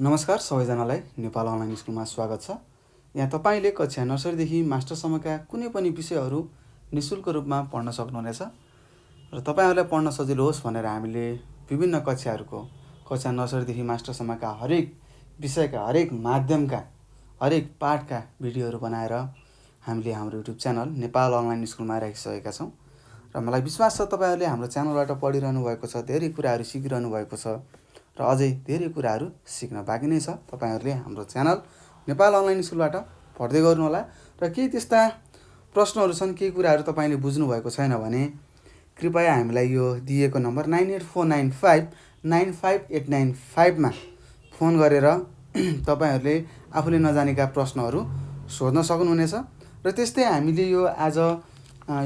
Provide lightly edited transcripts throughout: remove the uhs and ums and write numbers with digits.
नमस्कार सबैजनालाई नेपाल अनलाइन स्कुलमा स्वागत छ। यहाँ तपाईँले कक्षा नर्सरीदेखि मास्टरसम्मका कुनै पनि विषयहरू निःशुल्क रूपमा पढ्न सक्नुहुनेछ र तपाईँहरूलाई पढ्न सजिलो होस् भनेर हामीले विभिन्न कक्षा नर्सरीदेखि मास्टरसम्मका हरेक विषयका हरेक माध्यमका हरेक पाठका भिडियोहरू बनाएर हामीले हाम्रो युट्युब च्यानल नेपाल अनलाइन स्कुलमा राखिसकेका छौँ र मलाई विश्वास छ तपाईँहरूले हाम्रो च्यानलबाट पढिरहनु भएको छ, धेरै कुराहरू सिकिरहनु भएको छ र अझै धेरै कुराहरू सिक्न बाँकी नै छ। तपाईँहरूले हाम्रो च्यानल नेपाल अनलाइन स्कुलबाट पढ्दै गर्नुहोला र केही त्यस्ता प्रश्नहरू छन्, केही कुराहरू तपाईँले बुझ्नुभएको छैन भने कृपया हामीलाई यो दिएको नम्बर 9849595895 फोन गरेर तपाईँहरूले आफूले नजानेका प्रश्नहरू सोध्न सक्नुहुनेछ। र त्यस्तै हामीले यो आज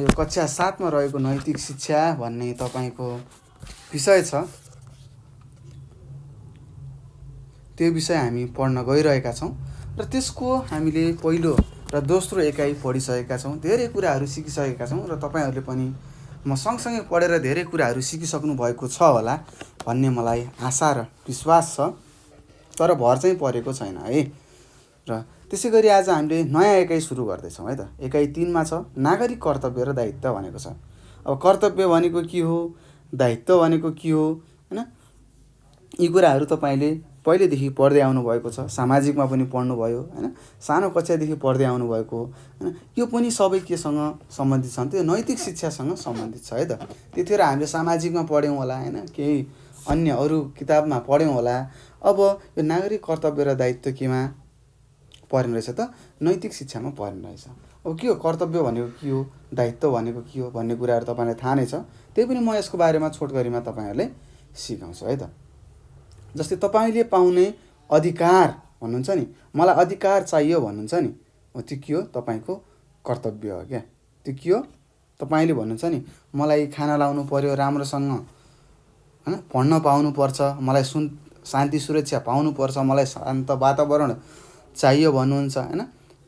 यो कक्षा 7 मा रहेको नैतिक शिक्षा भन्ने तपाईँको विषय छ, त्यो विषय हामी पढ्न गइरहेका छौँ र त्यसको हामीले पहिलो र दोस्रो एकाइ पढिसकेका छौँ, धेरै कुराहरू सिकिसकेका छौँ र तपाईँहरूले पनि म सँगसँगै पढेर धेरै कुराहरू सिकिसक्नु भएको छ होला भन्ने मलाई आशा र विश्वास छ, तर भर चाहिँ परेको छैन है। र त्यसै गरी आज हामीले नयाँ एकाइ सुरु गर्दैछौँ है त। एकाइ 3 मा छ नागरिक कर्तव्य र दायित्व भनेको छ। अब कर्तव्य भनेको के हो, दायित्व भनेको के हो, हैन, यी कुराहरू तपाईँले पहिलेदेखि पढ्दै आउनुभएको छ, सामाजिकमा पनि पढ्नुभयो हैन, सानो कक्षादेखि पढ्दै आउनुभएको हो हैन। यो पनि सबै केसँग सम्बन्धित छन्, त्यो नैतिक शिक्षासँग सम्बन्धित छ है त। त्यतिखेर हामीले सामाजिकमा पढ्यौँ होला हैन, केही अन्य अरू किताबमा पढ्यौँ होला। अब यो नागरिक कर्तव्य र दायित्व केमा पर्ने रहेछ त? नैतिक शिक्षामा पर्ने रहेछ। अब के हो कर्तव्य भनेको, के हो दायित्व भनेको, के हो भन्ने कुराहरू तपाईँलाई थाहा नै छ। त्यही पनि म यसको बारेमा छोटकरीमा तपाईँहरूले सिकाउँछु है त। जस्तै तपाईँले पाउने अधिकार भन्नुहुन्छ नि, मलाई अधिकार चाहियो भन्नुहुन्छ नि, त्यो के हो? तपाईँको कर्तव्य हो क्या। त्यो के हो? तपाईँले भन्नुहुन्छ नि मलाई खाना लाउनु पर्यो राम्रोसँग हैन, पढ्न पाउनुपर्छ, मलाई शान्ति सुरक्षा पाउनुपर्छ, मलाई शान्त वातावरण चाहियो भन्नुहुन्छ हैन,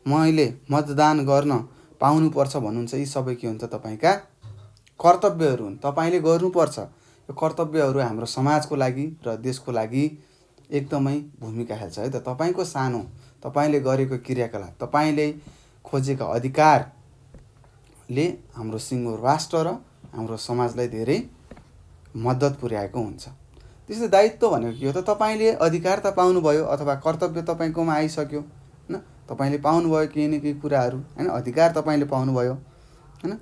मैले मतदान गर्न पाउनुपर्छ भन्नुहुन्छ। यी सबै के हुन्छ? तपाईँका कर्तव्यहरू हुन्, तपाईँले गर्नुपर्छ। यो कर्तव्यहरू हाम्रो समाजको लागि र देशको लागि एकदमै भूमिका खेल्छ है त। तपाईँको सानो तपाईँले गरेको क्रियाकलाप, तपाईँले खोजेका अधिकारले हाम्रो सिङ्गो राष्ट्र र हाम्रो समाजलाई धेरै मद्दत पुर्याएको हुन्छ। त्यसै दायित्व भनेको के हो त? तपाईँले अधिकार त पाउनुभयो अथवा कर्तव्य तपाईँकोमा आइसक्यो हैन, तपाईँले पाउनुभयो केही न केही कुराहरू हैन, अधिकार तपाईँले पाउनुभयो हैन।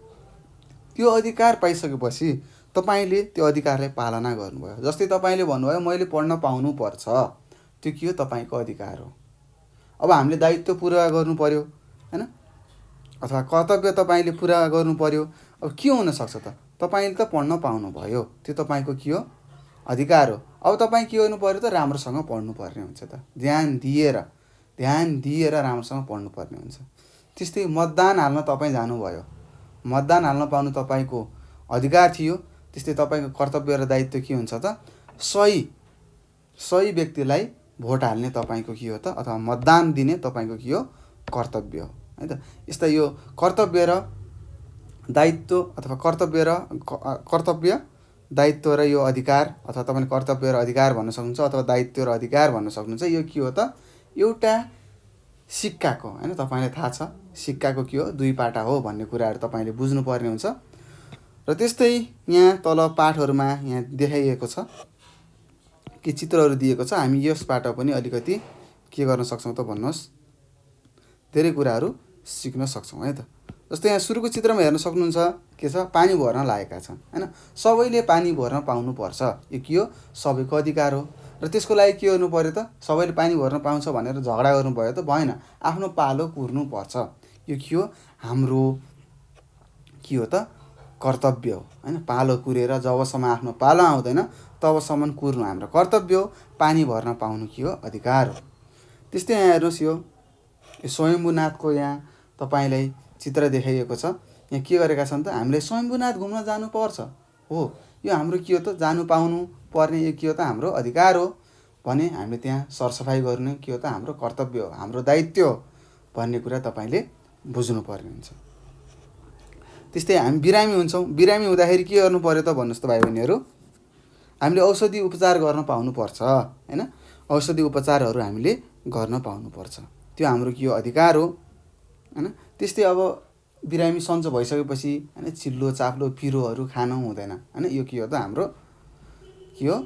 त्यो अधिकार पाइसकेपछि तपाईँले त्यो अधिकारलाई पालना गर्नुभयो। जस्तै तपाईँले भन्नुभयो मैले पढ्न पाउनुपर्छ, त्यो के हो? तपाईँको अधिकार हो। अब हामीले दायित्व पुरा गर्नु पर्यो हैन, अथवा कर्तव्य तपाईँले पुरा गर्नु पर्यो। अब के हुनसक्छ त? तपाईँले त पढ्न पाउनुभयो, त्यो तपाईँको के हो? अधिकार हो। अब तपाईँ के गर्नु पर्यो त? राम्रोसँग पढ्नुपर्ने हुन्छ त, ध्यान दिएर राम्रोसँग पढ्नुपर्ने हुन्छ। त्यस्तै मतदान हाल्न तपाईँ जानुभयो, मतदान हाल्न पाउनु तपाईँको अधिकार थियो। त्यस्तै तपाईँको कर्तव्य र दायित्व के हुन्छ त? सही व्यक्तिलाई भोट हाल्ने तपाईँको के हो त? अथवा मतदान दिने तपाईँको के हो? कर्तव्य हो है त। यस्ता यो कर्तव्य र दायित्व अथवा कर्तव्य दायित्व र यो अधिकार, अथवा तपाईँले कर्तव्य र अधिकार भन्न सक्नुहुन्छ अथवा दायित्व र अधिकार भन्न सक्नुहुन्छ। यो के हो त? एउटा सिक्काको हैन, तपाईँलाई थाहा छ सिक्काको के हो? दुई पाटा हो भन्ने कुराहरू तपाईँले बुझ्नुपर्ने हुन्छ। र त्यस्तै यहाँ तल पाठहरूमा यहाँ देखाइएको छ, के चित्रहरू दिएको छ, हामी यसबाट पनि अलिकति के गर्न सक्छौँ त भन्नुहोस्, धेरै कुराहरू सिक्न सक्छौँ है त। जस्तै यहाँ सुरुको चित्रमा हेर्न सक्नुहुन्छ, के छ? पानी भर्न लागेका छन् हैन, सबैले पानी भर्न पाउनुपर्छ, यो के हो? सबैको अधिकार हो। र त्यसको लागि के गर्नु पर्यो त? सबैले पानी भर्न पाउँछ भनेर झगडा गर्नु भयो त भएन, आफ्नो पालो कुर्नुपर्छ। यो के हो? हाम्रो के हो त? कर्तव्य हो हैन। पालो कुरेर जबसम्म आफ्नो पालो आउँदैन तबसम्म कुर्नु हाम्रो कर्तव्य हो। पानी भर्न पाउनु के हो? अधिकार हो। त्यस्तै यहाँ हेर्नुहोस्, यो स्वयम्भूनाथको यहाँ तपाईँलाई चित्र देखाइएको छ। यहाँ के गरेका छन् त? हामीले स्वयम्भूनाथ घुम्न जानुपर्छ हो, यो हाम्रो के हो त? जानु पाउनु पर्ने, यो के हो त? हाम्रो अधिकार हो भने हामीले त्यहाँ सरसफाइ गर्ने के हो त? हाम्रो कर्तव्य हो, हाम्रो दायित्व हो भन्ने कुरा तपाईँले बुझ्नुपर्ने हुन्छ। त्यस्तै हामी बिरामी हुन्छौँ, बिरामी हुँदाखेरि के गर्नु पर्यो त भन्नुहोस् त भाइ बहिनीहरू? हामीले औषधि उपचार गर्न पाउनुपर्छ हैन। औषधि उपचारहरू हामीले गर्न पाउनुपर्छ। त्यो हाम्रो के हो, अधिकार हो हैन। त्यस्तै अब बिरामी सन्चो भइसकेपछि हैन चिल्लो चाप्लो पिरोहरू खानु हुँदैन हैन। यो के हो त, हाम्रो के हो,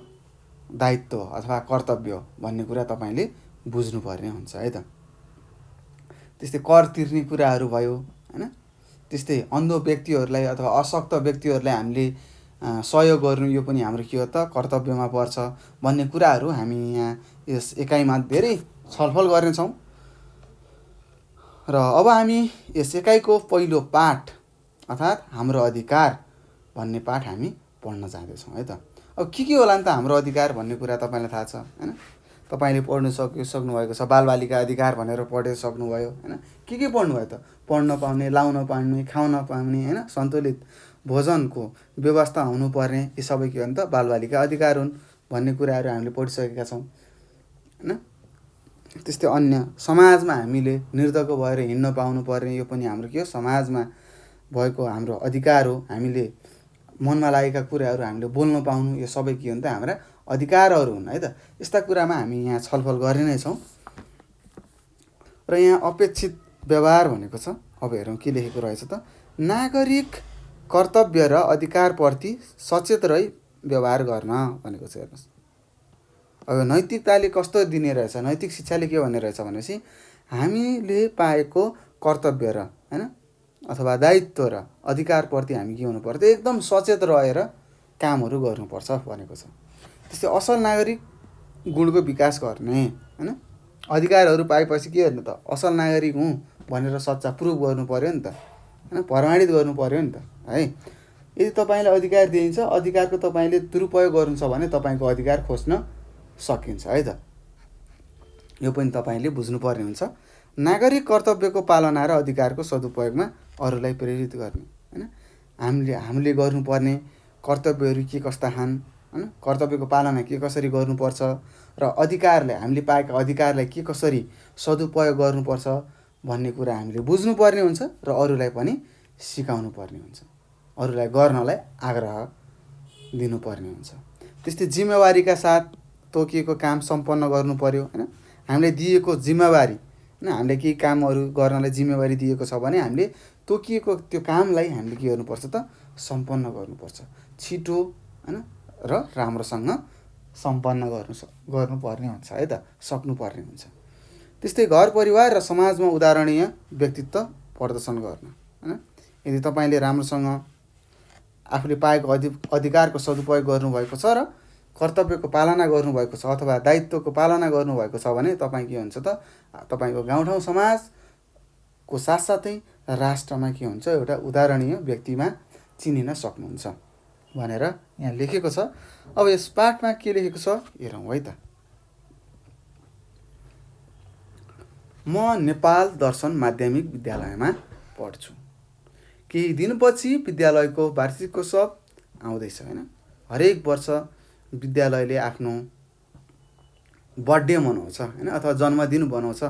दायित्व अथवा कर्तव्य भन्ने कुरा तपाईँले बुझ्नुपर्ने हुन्छ है त। त्यस्तै कर तिर्ने कुराहरू भयो हैन। त्यस्तै अन्ध व्यक्तिहरूलाई अथवा अशक्त व्यक्तिहरूलाई हामीले सहयोग गर्नु, यो पनि हाम्रो के हो त, कर्तव्यमा पर्छ भन्ने कुराहरू हामी यहाँ यस एकाइमा धेरै छलफल गर्नेछौँ। र अब हामी यस एकाइको पहिलो पाठ अर्थात् हाम्रो अधिकार भन्ने पाठ हामी पढ्न जाँदैछौँ है त। अब के होला नि त हाम्रो अधिकार भन्ने कुरा तपाईँलाई थाहा छ हैन। तपाईँले पढ्नु सक्नुभएको छ, बालबालिका अधिकार भनेर पढिसक्नुभयो हैन। के पढ्नुभयो त, पढ्न पाउने, लाउन पाउने, खाउन पाउने हैन, सन्तुलित भोजनको व्यवस्था हुनुपर्ने, यी सबै के हो नि त, बालबालिका अधिकार हुन् भन्ने कुराहरू हामीले पढिसकेका छौँ हैन। त्यस्तै अन्य समाजमा हामीले निर्धक्क भएर हिँड्न पाउनुपर्ने, यो पनि हाम्रो के हो, समाजमा भएको हाम्रो अधिकार हो। हामीले मनमा लागेका कुराहरू हामीले बोल्न पाउनु, यो सबै के हो नि त, हाम्रा अधिकारहरू हुन् है त। यस्ता कुरामा हामी यहाँ छलफल गर्ने नै छौँ। र यहाँ अपेक्षित व्यवहार भनेको छ। अब हेरौँ के लेखेको रहेछ त, नागरिक कर्तव्य र अधिकारप्रति सचेत रही व्यवहार गर्न भनेको छ। हेर्नुहोस्, अब नैतिकताले कस्तो दिने रहेछ, नैतिक शिक्षाले के भन्ने रहेछ भनेपछि हामीले पाएको कर्तव्य र हैन अथवा दायित्व र अधिकारप्रति हामी के हुनुपर्छ, एकदम सचेत रहेर कामहरू गर्नुपर्छ भनेको छ। त्यस्तै असल नागरिक गुणको विकास गर्ने हैन। अधिकारहरू पाएपछि के गर्नु त, असल नागरिक हुँ भनेर सच्चा प्रुभ गर्नु पर्यो नि त हैन, प्रमाणित गर्नु पर्यो नि त है। यदि तपाईँलाई अधिकार दिइन्छ, अधिकारको तपाईँले दुरुपयोग गर्नु छ भने तपाईँको अधिकार खोज्न सकिन्छ है त। यो पनि तपाईँले बुझ्नुपर्ने हुन्छ। नागरिक कर्तव्यको पालना र अधिकारको सदुपयोगमा अरूलाई प्रेरित गर्ने हैन। हामीले गर्नुपर्ने कर्तव्यहरू के कस्ता छन् हैन, कर्तव्यको पालना के कसरी गर्नुपर्छ र अधिकारलाई, हामीले पाएका अधिकारलाई के कसरी सदुपयोग गर्नुपर्छ भन्ने कुरा हामीले बुझ्नुपर्ने हुन्छ र अरूलाई पनि सिकाउनु पर्ने हुन्छ, अरूलाई गर्नलाई आग्रह दिनुपर्ने हुन्छ। त्यस्तै जिम्मेवारीका साथ तोकिएको काम सम्पन्न गर्नु पर्यो हैन। हामीले दिएको जिम्मेवारी हैन, हामीले केही कामहरू गर्नलाई जिम्मेवारी दिएको छ भने हामीले तोकिएको त्यो कामलाई हामीले के गर्नुपर्छ त, सम्पन्न गर्नुपर्छ, छिटो हैन र राम्रोसँग सम्पन्न गर्नुपर्ने हुन्छ है त, सक्नुपर्ने हुन्छ। त्यस्तै घर परिवार र समाजमा उदाहरणीय व्यक्तित्व प्रदर्शन गर्न हैन। यदि तपाईँले राम्रोसँग आफूले पाएको अधिकारको सदुपयोग गर्नुभएको छ र कर्तव्यको पालना गर्नुभएको छ अथवा दायित्वको पालना गर्नुभएको छ भने तपाईँ के हुन्छ त, तपाईँको गाउँठाउँ समाजको साथसाथै राष्ट्रमा के हुन्छ, एउटा उदाहरणीय व्यक्तिमा चिनिन सक्नुहुन्छ भनेर यहाँ लेखेको छ। अब यस पाठमा के लेखेको छ हेरौँ है त। म नेपाल दर्शन माध्यमिक विद्यालयमा पढ्छु। केही दिनपछि विद्यालयको वार्षिकोत्सव आउँदैछ हैन। हरेक वर्ष विद्यालयले आफ्नो बर्थडे मनाउँछ हैन अथवा जन्मदिन बनाउँछ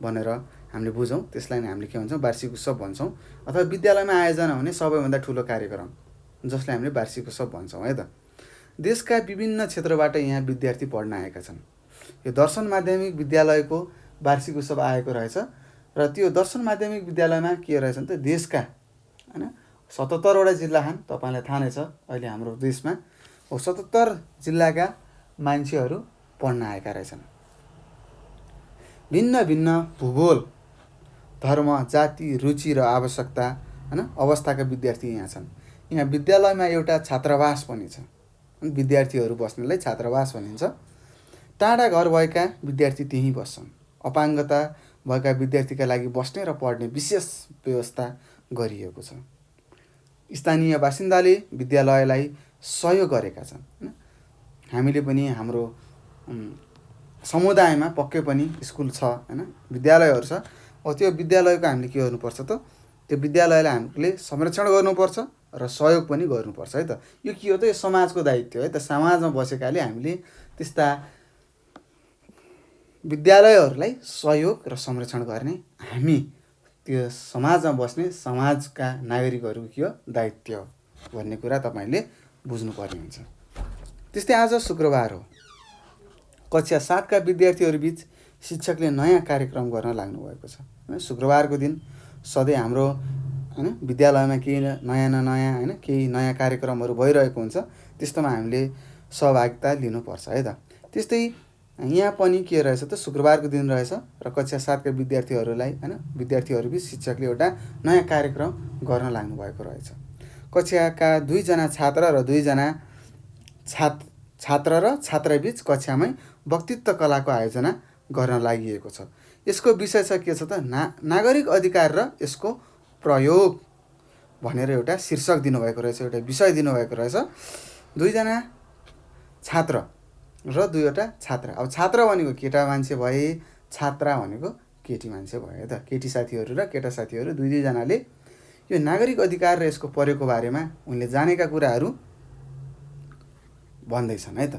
भनेर हामीले बुझौँ। त्यसलाई नै हामीले के भन्छौँ, वार्षिक उत्सव भन्छौँ। अथवा विद्यालयमा आयोजना हुने सबैभन्दा ठुलो कार्यक्रम जसलाई हामीले वार्षिक उत्सव भन्छौँ है त। देशका विभिन्न क्षेत्रबाट यहाँ विद्यार्थी पढ्न आएका छन्। यो दर्शन माध्यमिक विद्यालयको वार्षिक उत्सव आएको रहेछ र त्यो दर्शन माध्यमिक विद्यालयमा के रहेछ नि त, देशका हैन 77वटा जिल्ला छन्, तपाईँलाई थाहा नै छ अहिले हाम्रो देशमा 77 जिल्लाका मान्छेहरू पढ्न आएका रहेछन्। भिन्न भिन्न भूगोल, धर्म, जाति, रुचि र आवश्यकता हैन अवस्थाका विद्यार्थी यहाँ छन्। यहाँ विद्यालयमा एउटा छात्रावास पनि छ, विद्यार्थीहरू बस्नेलाई छात्रावास भनिन्छ। टाढा घर भएका विद्यार्थी त्यहीँ बस्छन्। अपाङ्गता भएका विद्यार्थीका लागि बस्ने र पढ्ने विशेष व्यवस्था गरिएको छ। स्थानीय बासिन्दाले विद्यालयलाई सहयोग गरेका छन् हैन। हामीले पनि हाम्रो समुदायमा पक्कै पनि स्कुल छ हैन, विद्यालयहरू छ। त्यो विद्यालयको हामीले के गर्नुपर्छ त, त्यो विद्यालयलाई हामीले संरक्षण गर्नुपर्छ र सहयोग पनि गर्नुपर्छ है त। यो के हो त, यो समाजको दायित्व है त। समाजमा बसेकाले हामीले त्यस्ता विद्यालयहरूलाई सहयोग र संरक्षण गर्ने हामी त्यो समाजमा बस्ने समाजका नागरिकहरूको के हो, दायित्व हो भन्ने कुरा तपाईँले बुझ्नुपर्ने हुन्छ। त्यस्तै आज शुक्रबार हो कक्षा 7का विद्यार्थीहरूबिच शिक्षकले नयाँ कार्यक्रम गर्न लाग्नुभएको छ। होइन, शुक्रबारको दिन सधैँ हाम्रो होइन विद्यालयमा केही नयाँ नयाँ होइन केही नयाँ कार्यक्रमहरू भइरहेको हुन्छ, त्यस्तोमा हामीले सहभागिता लिनुपर्छ है त। त्यस्तै यहाँ पनि के रहेछ त, शुक्रबारको दिन रहेछ र कक्षा 7का विद्यार्थीहरूलाई होइन विद्यार्थीहरूबिच शिक्षकले एउटा नयाँ कार्यक्रम गर्न लाग्नुभएको रहेछ। कक्षाका 2जना छात्र र 2जना छात्र र छात्राबिच कक्षामै वक्तृत्व कलाको आयोजना गर्न लागि छ। यसको विषय छ के छ त, नागरिक अधिकार र यसको प्रयोग भनेर एउटा शीर्षक दिनुभएको रहेछ, एउटा विषय दिनुभएको रहेछ। 2जना छात्र र 2वटा छात्रा। अब छात्र भनेको केटा मान्छे भए, छात्रा भनेको केटी मान्छे भयो त। केटी साथीहरू र केटा साथीहरू दुईजनाले यो नागरिक अधिकार र यसको प्रयोगको बारेमा उनले जानेका कुराहरू भन्दैछन् है त।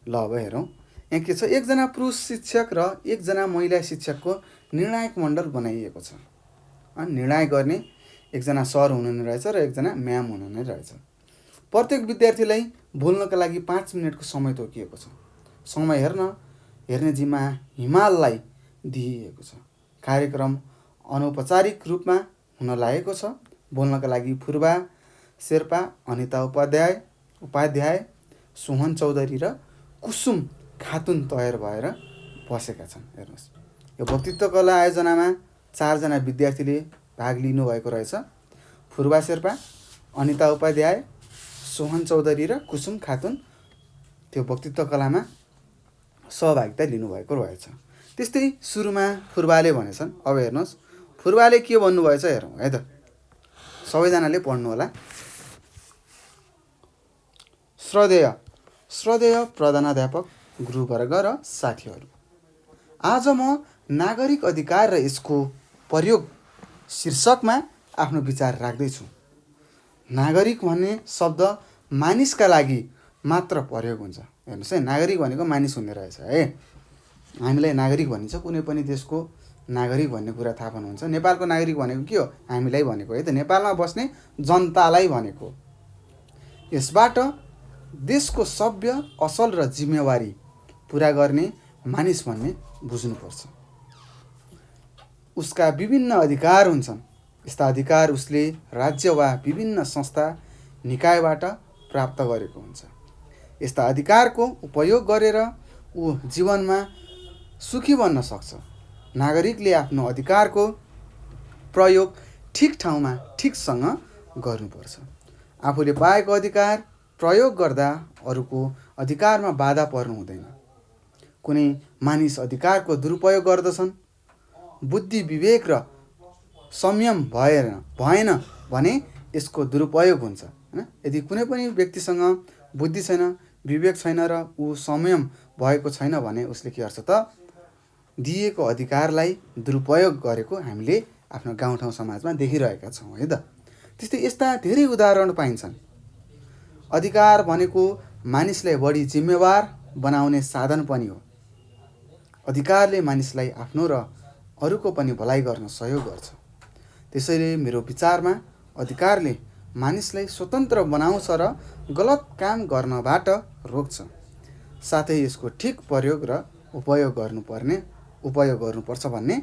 ल अब हेरौँ यहाँ के छ। 1जना पुरुष शिक्षक र 1जना महिला शिक्षकको निर्णायक मण्डल बनाइएको छ। निर्णय गर्ने 1जना सर हुनुहुने रहेछ र 1जना म्याम हुनुहुने रहेछ। प्रत्येक विद्यार्थीलाई बोल्नका लागि 5 मिनटको समय तोकिएको छ। समय हेर्ने जिम्मा हिमाललाई दिइएको छ। कार्यक्रम अनौपचारिक रूपमा हुन लागेको छ। बोल्नका लागि फुर्बा शेर्पा, अनिता उपाध्याय, सोहन चौधरी र कुसुम खातुन तयार भएर बसेका छन्। हेर्नुहोस्, यो वक्तृत्व कला आयोजनामा 4जना विद्यार्थीले भाग लिनुभएको रहेछ। फुर्बा शेर्पा, अनिता उपाध्याय, सोहन चौधरी र कुसुम खातुन त्यो वक्तृत्व कलामा सहभागिता लिनुभएको रहेछ। त्यस्तै सुरुमा फुर्बाले भनेछन्। अब हेर्नुहोस् फुर्बाले के भन्नुभएछ हेरौँ है त। सबैजनाले पढ्नु होला। श्रद्धेय प्रधानाध्यापक, गुरुवर्ग र साथीहरू, आज म नागरिक अधिकार र यसको प्रयोग शीर्षकमा आफ्नो विचार राख्दैछु। नागरिक भन्ने शब्द मानिसका लागि मात्र प्रयोग हुन्छ। हेर्नुहोस् है, नागरिक भनेको मानिस हुने रहेछ है। हामीलाई नागरिक भनिन्छ, कुनै पनि देशको नागरिक भन्ने कुरा थाहा पाउनुहुन्छ। नेपालको नागरिक भनेको के हो? हामीलाई भनेको है त, नेपालमा बस्ने जनतालाई भनेको। यसबाट देशको सभ्य, असल र जिम्मेवारी पुरा गर्ने मानिस भन्ने बुझ्नुपर्छ। उसका विभिन्न अधिकार हुन्छन्। यस्ता अधिकार उसले राज्य वा विभिन्न संस्था निकायबाट प्राप्त गरेको हुन्छ। यस्ता अधिकारको उपयोग गरेर ऊ जीवनमा सुखी बन्न सक्छ। नागरिकले आफ्नो अधिकारको प्रयोग ठिक ठाउँमा ठिकसँग गर्नुपर्छ। आफूले पाएको अधिकार प्रयोग गर्दा अरूको अधिकारमा बाधा पर्नु हुँदैन। कुनै मानिस अधिकारको दुरुपयोग गर्दछन्, बुद्धि विवेक र संयम भएन भने यसको दुरुपयोग हुन्छ। हैन, यदि कुनै पनि व्यक्तिसँग बुद्धि छैन, विवेक छैन र ऊ संयम भएको छैन भने उसले के गर्छ त, दिएको अधिकारलाई दुरुपयोग गरेको हामीले आफ्नो गाउँठाउँ समाजमा देखिरहेका छौँ है त। त्यस्तै यस्ता धेरै उदाहरण पाइन्छन्। अधिकार भनेको मानिसलाई बढी जिम्मेवार बनाउने साधन पनि हो। अधिकारले मानिसलाई आफ्नो र अरूको पनि भलाइ गर्न सहयोग गर्छ। त्यसैले मेरो विचारमा अधिकारले मानिसलाई स्वतन्त्र बनाउँछ र गलत काम गर्नबाट रोक्छ। साथै यसको ठिक प्रयोग र उपयोग गर्नुपर्छ भन्ने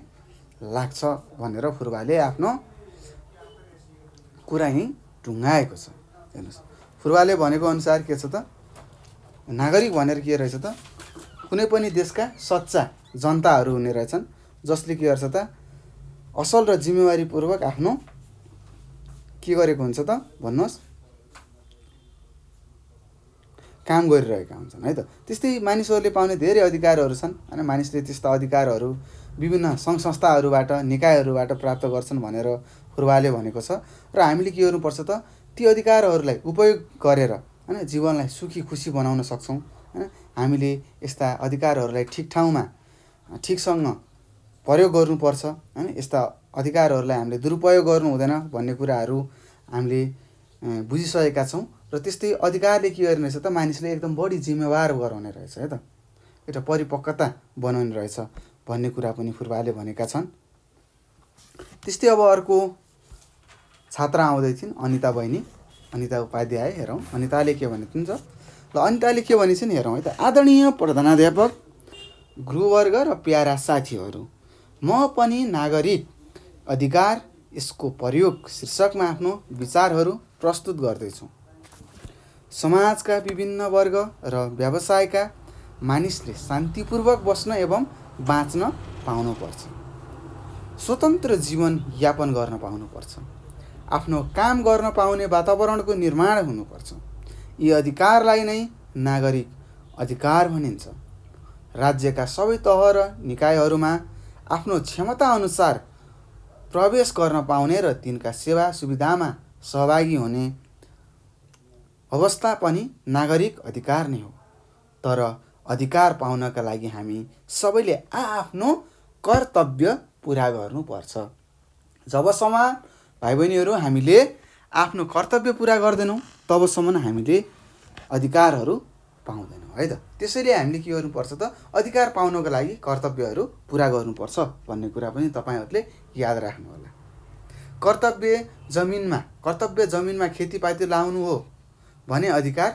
लाग्छ भनेर फुर्बाले आफ्नो कुरा यहीँ टुङ्गाएको छ। हेर्नुहोस्, फुर्बाले भनेको अनुसार के छ त, नागरिक भनेर के रहेछ त, कुनै पनि देशका सच्चा जनताहरू हुने रहेछन् जसले के गर्छ त, असल र जिम्मेवारीपूर्वक आफ्नो के गरेको हुन्छ त भन्नुहोस्, काम गरिरहेका हुन्छन् है त। त्यस्तै मानिसहरूले पाउने धेरै अधिकारहरू छन् होइन। मानिसले त्यस्ता अधिकारहरू विभिन्न सङ्घ संस्थाहरूबाट, निकायहरूबाट प्राप्त गर्छन् भनेर फुर्बाले भनेको छ। र हामीले के गर्नुपर्छ त, ती अधिकारहरूलाई उपयोग गरेर होइन जीवनलाई सुखी खुसी बनाउन सक्छौँ। होइन, हामीले यस्ता अधिकारहरूलाई ठिक ठाउँमा ठिकसँग प्रयोग गर्नुपर्छ। होइन, यस्ता अधिकारहरूलाई हामीले दुरुपयोग गर्नु हुँदैन भन्ने कुराहरू हामीले बुझिसकेका छौँ। र त्यस्तै अधिकारले के गर्ने रहेछ त, मानिसले एकदम बढी जिम्मेवार गराउने रहेछ है त, एउटा परिपक्वता बनाउने रहेछ भन्ने कुरा पनि फुर्बाले भनेका छन्। त्यस्तै अब अर्को छात्रा आउँदै थिइन्, अनिता बहिनी, अनिता उपाध्याय। हेरौँ अनिताले के भनेको हुन्छ। ल अनिताले के भनेछन् हेरौँ है त। आदरणीय प्रधानाध्यापक, गुरुवर्ग र प्यारा साथीहरू, म पनि नागरिक अधिकार यसको प्रयोग शीर्षकमा आफ्नो विचारहरू प्रस्तुत गर्दैछु। समाजका विभिन्न वर्ग र व्यवसायका मानिसले शान्तिपूर्वक बस्न एवं बाँच्न पाउनुपर्छ, स्वतन्त्र जीवन यापन गर्न पाउनुपर्छ, आफ्नो काम गर्न पाउने वातावरणको निर्माण हुनुपर्छ। यी अधिकारलाई नै नागरिक अधिकार भनिन्छ। राज्यका सबै तह र निकायहरूमा आफ्नो क्षमता अनुसार प्रवेश गर्न पाउने र तिनका सेवा सुविधामा सहभागी हुने अवस्था पनि नागरिक अधिकार नै हो। तर अधिकार पाउनका लागि हामी सबैले आफ्नो कर्तव्य पुरा गर्नुपर्छ। जबसम्म भाइ बहिनीहरू हामीले आफ्नो कर्तव्य पुरा गर्दैनौँ तबसम्म हामीले अधिकारहरू पाउँदैनौँ है त। त्यसैले हामीले के गर्नुपर्छ त, अधिकार पाउनको लागि कर्तव्यहरू पुरा गर्नुपर्छ भन्ने कुरा पनि तपाईँहरूले याद राख्नु होला। कर्तव्य जमिनमा खेतीपाती लाउनु हो भने अधिकार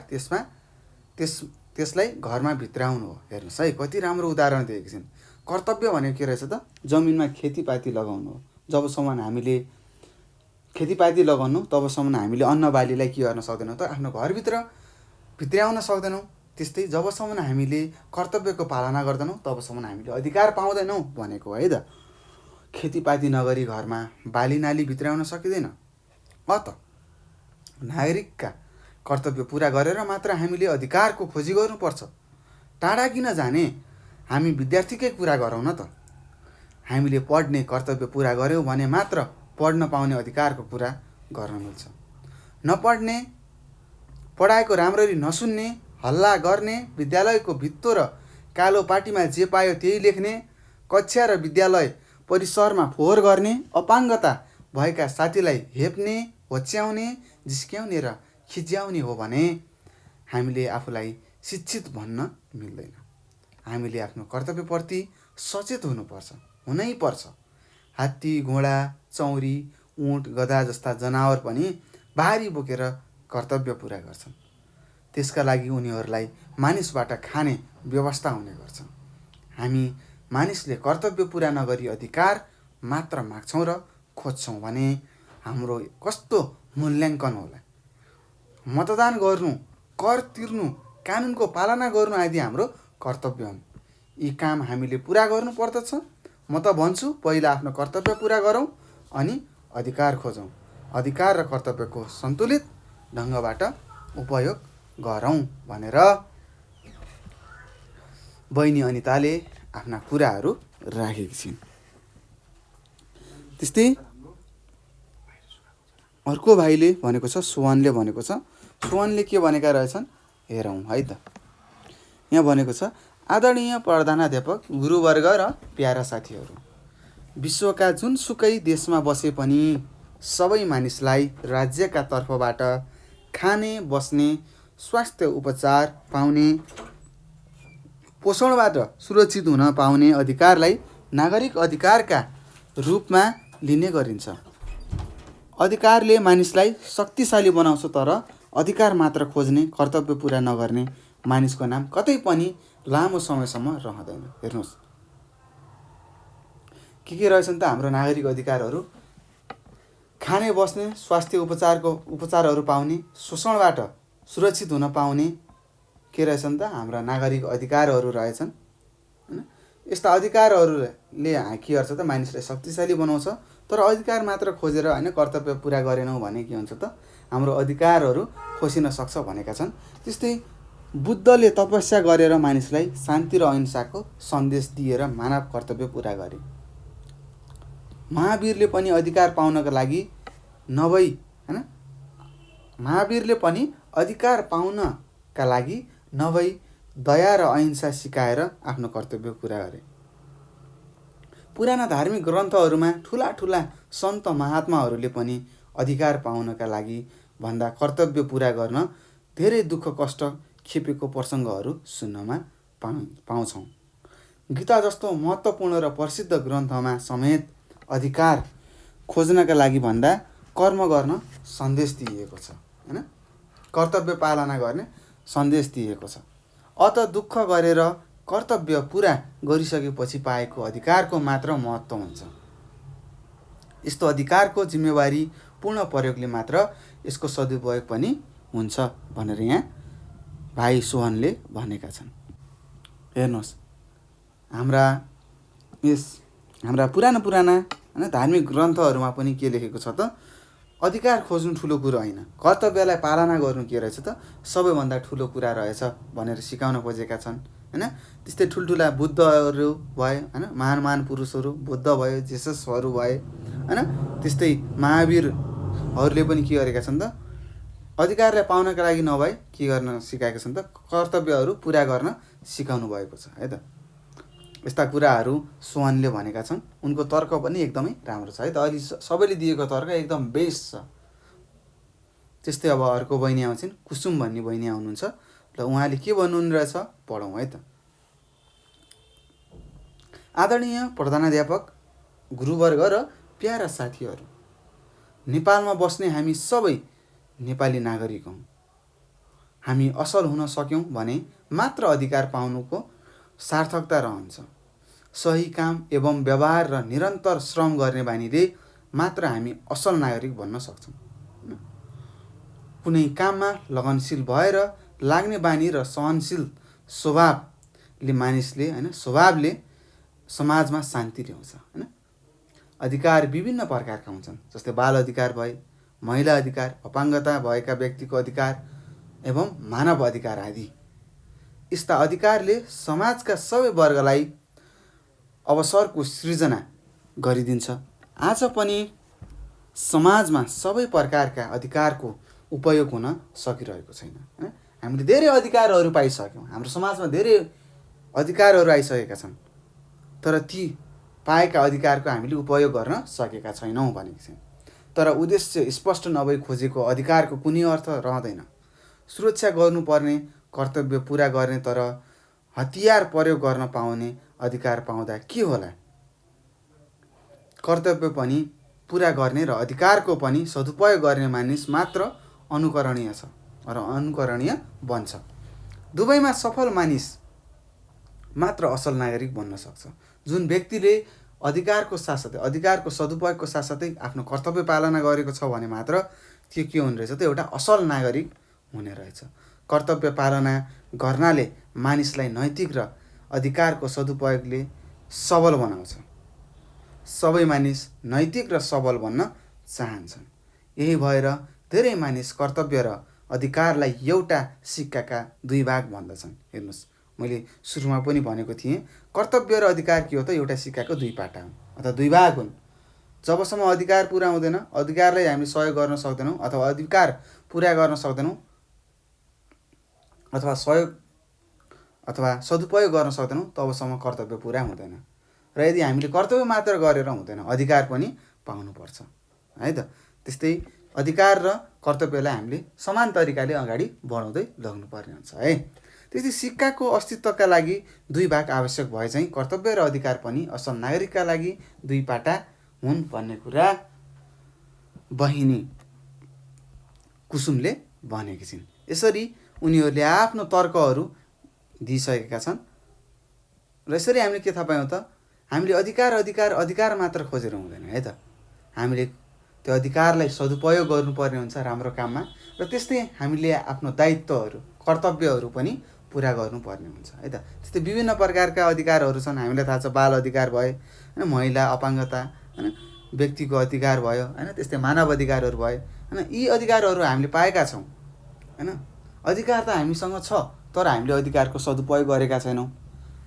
त्यसलाई घरमा भित्राउनु हो। हेर्नुहोस् है, कति राम्रो उदाहरण दिएको छिन्। कर्तव्य भनेको के रहेछ त, जमिनमा खेतीपाती लगाउनु हो। जबसम्म हामीले खेतीपाती लगाउनु तबसम्म हामीले अन्न बालीलाई के गर्न सक्दैनौँ त, आफ्नो घरभित्र भित्र्याउन सक्दैनौँ। त्यस्तै जबसम्म हामीले कर्तव्यको पालना गर्दैनौँ तबसम्म हामीले अधिकार पाउँदैनौँ भनेको है त। खेतीपाती नगरी घरमा बाली नाली भित्र्याउन सकिँदैन। अत नागरिकका कर्तव्य पुरा गरेर मात्र हामीले अधिकारको खोजी गर्नुपर्छ। टाढा किन जाने, हामी विद्यार्थीकै कुरा गरौँ न त। हामीले पढ्ने कर्तव्य पुरा गऱ्यौँ भने मात्र पढ्न पाउने अधिकारको कुरा गर्न मिल्छ। नपढ्ने, पढाएको राम्ररी नसुन्ने, हल्ला गर्ने, विद्यालयको भित्तो र कालो पाटीमा जे पायो त्यही लेख्ने, कक्षा र विद्यालय परिसरमा फोहोर गर्ने, अपाङ्गता भएका साथीलाई हेप्ने, होच्याउने, जिस्क्याउने र खिच्याउने हो भने हामीले आफूलाई शिक्षित भन्न मिल्दैन। हामीले आफ्नो कर्तव्यप्रति सचेत हुनैपर्छ। हात्ती, घोडा, चौरी, ऊँट, गधा जस्ता जनावर पनि भारी बोकेर कर्तव्य पुरा गर्छन्। त्यसका लागि उनीहरूलाई मानिसबाट खाने व्यवस्था हुने गर्छ। हामी मानिसले कर्तव्य पुरा नगरी अधिकार मात्र माग्छौँ र खोज्छौँ भने हाम्रो कस्तो मूल्याङ्कन होला। मतदान गर्नु, कर तिर्नु, कानुनको पालना गर्नु आदि हाम्रो कर्तव्य हुन्। यी काम हामीले पुरा गर्नु पर्दछ। म त भन्छु पहिला आफ्नो कर्तव्य पुरा गरौँ अनि अधिकार खोजौँ। अधिकार र कर्तव्यको सन्तुलित ढङ्गबाट उपयोग गरौँ भनेर बहिनी अनिताले आफ्ना कुराहरू राखेकी छिन्। त्यस्तै अर्को भाइले भनेको छ, सुवनले भनेको छ। सुवनले के भनेका रहेछन् हेरौँ है त। यहाँ भनेको छ, आदरणीय प्रधानाध्यापक, गुरुवर्ग र प्यारा साथीहरू, विश्वका जुनसुकै देशमा बसे पनि सबै मानिसलाई राज्यका तर्फबाट खाने, बस्ने, स्वास्थ्य उपचार पाउने, पोषणबाट सुरक्षित हुन पाउने अधिकारलाई नागरिक अधिकारका रूपमा लिने गरिन्छ। अधिकारले मानिसलाई शक्तिशाली बनाउँछ, तर अधिकार मात्र खोज्ने, कर्तव्य पुरा नगर्ने मानिसको नाम कतै पनि लामो समयसम्म रहँदैन। हेर्नुहोस् के रहेछन् त हाम्रो नागरिक अधिकारहरू। खाने, बस्ने, स्वास्थ्य उपचारहरू पाउने, शोषणबाट सुरक्षित हुन पाउने के रहेछन् त हाम्रा नागरिक अधिकारहरू रहेछन् हैन। यस्ता अधिकारहरूले के गर्छ त, मानिसलाई शक्तिशाली बनाउँछ। तर अधिकार मात्र खोजेर हैन कर्तव्य पुरा गरेनौँ भने के हुन्छ त, हाम्रो अधिकारहरू खोसिन सक्छ भनेका छन्। त्यस्तै बुद्धले तपस्या गरेर मानिसलाई शान्ति र अहिंसाको सन्देश दिएर मानव कर्तव्य पुरा गरे। महावीरले पनि अधिकार पाउनका लागि नभई दया र अहिंसा सिकाएर आफ्नो कर्तव्य पुरा गरे। पुराना धार्मिक ग्रन्थहरूमा ठुला ठुला सन्त महात्माहरूले पनि अधिकार पाउनका लागि भन्दा कर्तव्य पुरा गर्न धेरै दुःख कष्ट खेपेको प्रसङ्गहरू सुन्नमा पाउँछौँ। गीता जस्तो महत्त्वपूर्ण र प्रसिद्ध ग्रन्थमा समेत अधिकार खोज्नका लागि भन्दा कर्म गर्न सन्देश दिइएको छ हैन, कर्तव्य पालना गर्ने सन्देश दिएको छ। अत दुःख गरेर कर्तव्य पुरा गरिसकेपछि पाएको अधिकारको मात्र महत्त्व हुन्छ। यस्तो अधिकारको जिम्मेवारी पूर्ण प्रयोगले मात्र यसको सदुपयोग पनि हुन्छ भनेर यहाँ भाइ सोहनले भनेका छन्। हेर्नुहोस्, हाम्रा पुराना होइन धार्मिक ग्रन्थहरूमा पनि के लेखेको छ त, अधिकार खोज्नु ठुलो कुरो होइन, कर्तव्यलाई पालना गर्नु के रहेछ त सबैभन्दा ठुलो कुरा रहेछ भनेर सिकाउन खोजेका छन् होइन। त्यस्तै ठुल्ठुला बुद्धहरू भए होइन, महान पुरुषहरू, बुद्ध भयो, जेससहरू भए होइन, त्यस्तै महावीरहरूले पनि के गरेका छन् त, अधिकारलाई पाउनका लागि नभए के गर्न सिकाएका छन् त, कर्तव्यहरू पुरा गर्न सिकाउनु भएको छ है त। यस्ता कुराहरू सोहनले भनेका छन्। उनको तर्क पनि एकदमै राम्रो छ है त। अहिले सबैले दिएको तर्क एकदम बेस्ट छ। त्यस्तै अब अर्को बहिनी आउँछन्, कुसुम भन्ने बहिनी आउनुहुन्छ र उहाँले के भन्नुहुने रहेछ पढौँ है त। आदरणीय प्रधानाध्यापक, गुरुवर्ग र प्यारा साथीहरू, नेपालमा बस्ने हामी सबै नेपाली नागरिक हौँ। हामी असल हुन सक्यौँ भने मात्र अधिकार पाउनुको सार्थकता रहन्छ। सही काम एवं व्यवहार र निरन्तर श्रम गर्ने बानीले मात्र हामी असल नागरिक बन्न सक्छौँ। कुनै काममा लगनशील भएर लाग्ने बानी र सहनशील स्वभावले समाजमा शान्ति ल्याउँछ होइन। अधिकार विभिन्न प्रकारका हुन्छन्, जस्तै बाल अधिकार भए, महिला अधिकार, अपाङ्गता भएका व्यक्तिको अधिकार एवं मानव अधिकार आदि। यस्ता अधिकारले समाजका सबै वर्गलाई अवसरको सृजना गरिदिन्छ। आज पनि समाजमा सबै प्रकारका अधिकारको उपयोग हुन सकिरहेको छैन होइन। हामीले धेरै अधिकारहरू पाइसक्यौँ, हाम्रो समाजमा धेरै अधिकारहरू आइसकेका छन्, तर ती पाएका अधिकारको हामीले उपयोग गर्न सकेका छैनौँ भनेको छन्। तर उद्देश्य स्पष्ट नभई खोजेको अधिकारको कुनै अर्थ रहँदैन। सुरक्षा गर्नुपर्ने कर्तव्य पुरा गर्ने तर हतियार प्रयोग गर्न पाउने अधिकार पाउँदा के होला। कर्तव्य पनि पुरा गर्ने र अधिकारको पनि सदुपयोग गर्ने मानिस मात्र अनुकरणीय छ र अनुकरणीय बन्छ। दुवैमा सफल मानिस मात्र असल नागरिक बन्न सक्छ। जुन व्यक्तिले अधिकारको साथसाथै अधिकारको सदुपयोगको साथसाथै आफ्नो कर्तव्य पालना गरेको छ भने मात्र त्यो के हुने रहेछ त, एउटा असल नागरिक हुने रहेछ। कर्तव्य पालना गर्नाले मानिसलाई नैतिक र अधिकारको सदुपयोगले सबल बनाउँछ। सबै मानिस नैतिक र सबल बन्न चाहन्छन्। यही भएर धेरै मानिस कर्तव्य र अधिकारलाई एउटा सिक्काका दुई भाग भन्दछन्। हेर्नुहोस्, मैले सुरुमा पनि भनेको थिएँ, कर्तव्य र अधिकार के हो त, एउटा सिक्काको दुई पाटा हुन् अथवा दुई भाग हुन्। जबसम्म अधिकार पुरा हुँदैन, अधिकारलाई हामी सहयोग गर्न सक्दैनौँ अथवा अधिकार पुरा गर्न सक्दैनौँ अथवा सहयोग अथवा सदुपयोग गर्न सक्दैनौँ, तबसम्म कर्तव्य पुरा हुँदैन। र यदि हामीले कर्तव्य मात्र गरेर हुँदैन, अधिकार पनि पाउनुपर्छ है त। त्यस्तै अधिकार र कर्तव्यलाई हामीले समान तरिकाले अगाडि बढाउँदै लग्नुपर्ने हुन्छ है। त्यस्तै सिक्काको अस्तित्वका लागि दुई भाग आवश्यक भए चाहिँ कर्तव्य र अधिकार पनि असल नागरिकका लागि दुई पाटा हुन् भन्ने कुरा बहिनी कुसुमले भनेकी छिन्। यसरी उनीहरूले आफ्नो तर्कहरू दिइसकेका छन्। र यसरी हामीले के थाहा पायौँ त, हामीले अधिकार मात्र खोजेर हुँदैन है त। हामीले त्यो अधिकारलाई सदुपयोग गर्नुपर्ने हुन्छ राम्रो काममा, र त्यस्तै हामीले आफ्नो दायित्वहरू कर्तव्यहरू पनि पुरा गर्नुपर्ने हुन्छ है त। त्यस्तै विभिन्न प्रकारका अधिकारहरू छन्। हामीलाई थाहा छ, बाल अधिकार भयो होइन, महिला अपाङ्गता होइन, व्यक्तिको अधिकार भयो होइन, त्यस्तै मानव अधिकारहरू भयो होइन। यी अधिकारहरू हामीले पाएका छौँ होइन। अधिकार त हामीसँग छ, तर हामीले अधिकारको सदुपयोग गरेका छैनौँ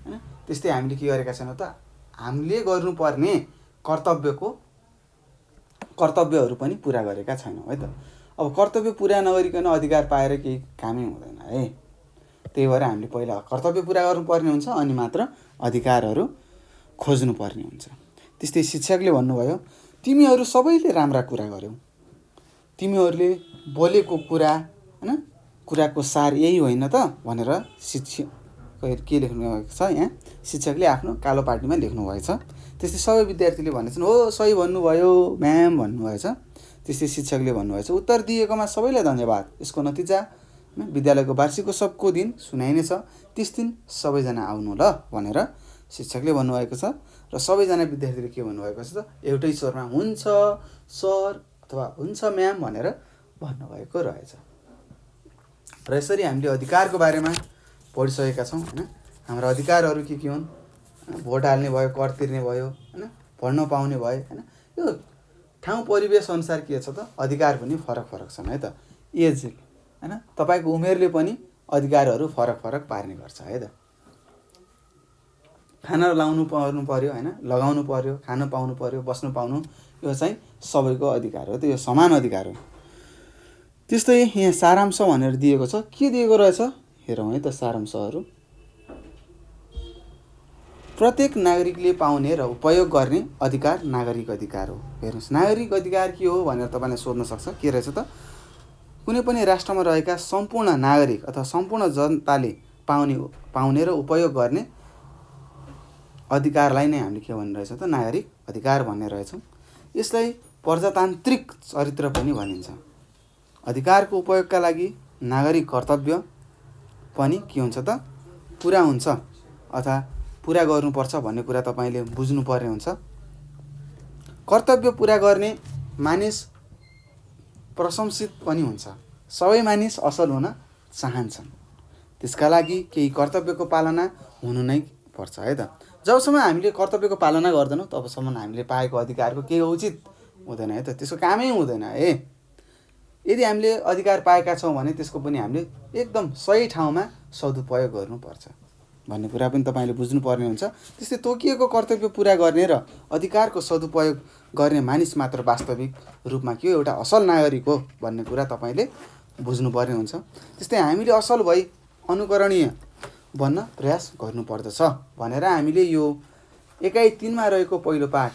होइन। त्यस्तै हामीले के गरेका छैनौँ त, हामीले गर्नुपर्ने कर्तव्यहरू पनि पुरा गरेका छैनौँ है त। अब कर्तव्य पुरा नगरिकन अधिकार पाएर केही कामै हुँदैन है। त्यही भएर हामीले पहिला कर्तव्य पुरा गर्नुपर्ने हुन्छ, अनि मात्र अधिकारहरू खोज्नुपर्ने हुन्छ। त्यस्तै शिक्षकले भन्नुभयो, तिमीहरू सबैले राम्रा कुरा गर्यौ, तिमीहरूले बोलेको कुरा होइन, कुराको सार यही होइन त भनेर के लेख्नुभएको छ यहाँ, शिक्षकले आफ्नो कालो पाटीमा लेख्नुभएको छ। त्यस्तै सबै विद्यार्थीले भनेछन्, हो सही भन्नुभयो म्याम भन्नुभएछ। त्यस्तै शिक्षकले भन्नुभएछ, उत्तर दिएकोमा सबैलाई धन्यवाद। यसको नतिजा विद्यालयको वार्षिकोत्सवको दिन सुनाइनेछ, त्यस दिन सबैजना आउनु ल भनेर शिक्षकले भन्नुभएको छ। र सबैजना विद्यार्थीले के भन्नुभएको छ त, एउटै स्वरमा हुन्छ सर अथवा हुन्छ म्याम भनेर भन्नुभएको रहेछ। र यसरी हामीले अधिकारको बारेमा पढिसकेका छौँ होइन। हाम्रा अधिकारहरू के हुन्? भोट हाल्ने भयो, कर तिर्ने भयो होइन, पढ्न पाउने भयो होइन। यो ठाउँ परिवेश अनुसार के छ त, अधिकार पनि फरक फरक छन् है त। एज होइन, तपाईँको उमेरले पनि अधिकारहरू फरक फरक पार्ने गर्छ है त। खाना लाउनु पाउनु पर्यो होइन, लगाउनु पर्यो, खान पाउनु पर्यो, बस्नु पाउनु, यो चाहिँ सबैको अधिकार हो, त यो समान अधिकार हो। त्यस्तै यहाँ सारांश भनेर दिएको छ, के दिएको रहेछ हेरौँ है त सारांशहरू। प्रत्येक नागरिकले पाउने र उपयोग गर्ने अधिकार नागरिक अधिकार हो। हेर्नुहोस्, नागरिक अधिकार के हो भनेर तपाईँले सोध्न सक्छ। के रहेछ त, कुनै पनि राष्ट्रमा रहेका सम्पूर्ण नागरिक अथवा सम्पूर्ण जनताले पाउने र उपयोग गर्ने अधिकारलाई नै हामीले के भन्ने रहेछ त, नागरिक अधिकार भन्ने रहेछौँ। यसलाई प्रजातान्त्रिक चरित्र पनि भनिन्छ। अधिकारको उपयोगका लागि नागरिक कर्तव्य पनि के हुन्छ त, पुरा हुन्छ अथवा पुरा गर्नुपर्छ भन्ने कुरा तपाईँले बुझ्नुपर्ने हुन्छ। कर्तव्य पुरा गर्ने मानिस प्रशंसित पनि हुन्छ। सबै मानिस असल हुन चाहन्छन्, त्यसका लागि केही कर्तव्यको पालना हुनु नै पर्छ है त। जबसम्म हामीले कर्तव्यको पालना गर्दैनौँ तबसम्म हामीले पाएको अधिकारको केही औचित हुँदैन है त, त्यसको कामै हुँदैन है। यदि हामीले अधिकार पाएका छौँ भने त्यसको पनि हामीले एकदम सही ठाउँमा सदुपयोग गर्नुपर्छ भन्ने कुरा पनि तपाईँले बुझ्नुपर्ने हुन्छ। त्यस्तै तोकिएको कर्तव्य पुरा गर्ने र अधिकारको सदुपयोग गर्ने मानिस मात्र वास्तविक रूपमा के हो, एउटा असल नागरिक हो भन्ने कुरा तपाईँले बुझ्नुपर्ने हुन्छ। त्यस्तै हामीले असल भई अनुकरणीय बन्न प्रयास गर्नुपर्दछ भनेर हामीले यो एकाइ 3मा रहेको पहिलो पाठ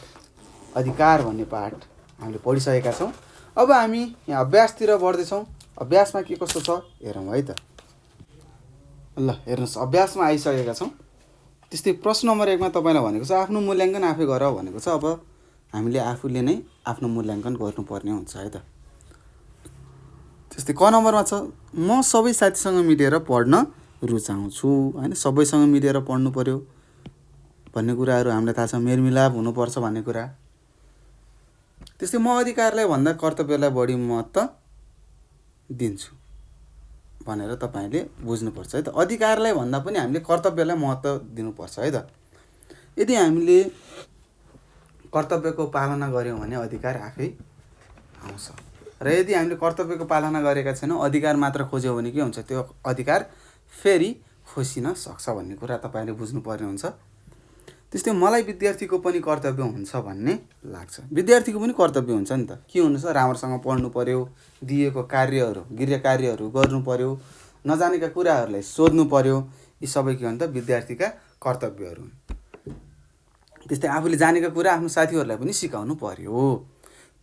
अधिकार भन्ने पाठ हामीले पढिसकेका छौँ। अब हामी यहाँ अभ्यासतिर बढ्दैछौँ। अभ्यासमा के कस्तो छ हेरौँ है त। ल हेर्नुहोस्, अभ्यासमा आइसकेका छौँ। त्यस्तै प्रश्न नम्बर 1मा तपाईँलाई भनेको छ आफ्नो मूल्याङ्कन आफै गर भनेको छ। अब हामीले आफूले नै आफ्नो मूल्याङ्कन गर्नुपर्ने हुन्छ है त। त्यस्तै क नम्बरमा छ, म सबै साथीसँग मिलेर पढ्न रुचाउँछु होइन। सबैसँग मिलेर पढ्नु पर्यो भन्ने कुराहरू हामीलाई थाहा छ। मेलमिलाप हुनुपर्छ भन्ने कुरा। त्यस्तै म अधिकारलाई भन्दा कर्तव्यलाई बढी महत्त्व दिन्छु भनेर तपाईँले बुझ्नुपर्छ है त। अधिकारलाई भन्दा पनि हामीले कर्तव्यलाई महत्त्व दिनुपर्छ है त। यदि हामीले कर्तव्यको पालना गऱ्यौँ भने अधिकार आफै आउँछ। र यदि हामीले कर्तव्यको पालना गरेका छैनौँ, अधिकार मात्र खोज्यौँ भने के हुन्छ, त्यो अधिकार फेरि खोसिन सक्छ भन्ने कुरा तपाईँले बुझ्नुपर्ने हुन्छ। त्यस्तै मलाई विद्यार्थीको पनि कर्तव्य हुन्छ भन्ने लाग्छ। विद्यार्थीको पनि कर्तव्य हुन्छ नि त। के हुनु छ, राम्रोसँग पढ्नु पर्यो, दिएको कार्यहरू गृह कार्यहरू गर्नु पर्यो, नजानेका कुराहरूलाई सोध्नु पर्यो। यी सबै के भन्छ, विद्यार्थीका कर्तव्यहरू हुन्। त्यस्तै आफूले जानेका कुरा आफ्नो साथीहरूलाई पनि सिकाउनु पर्यो।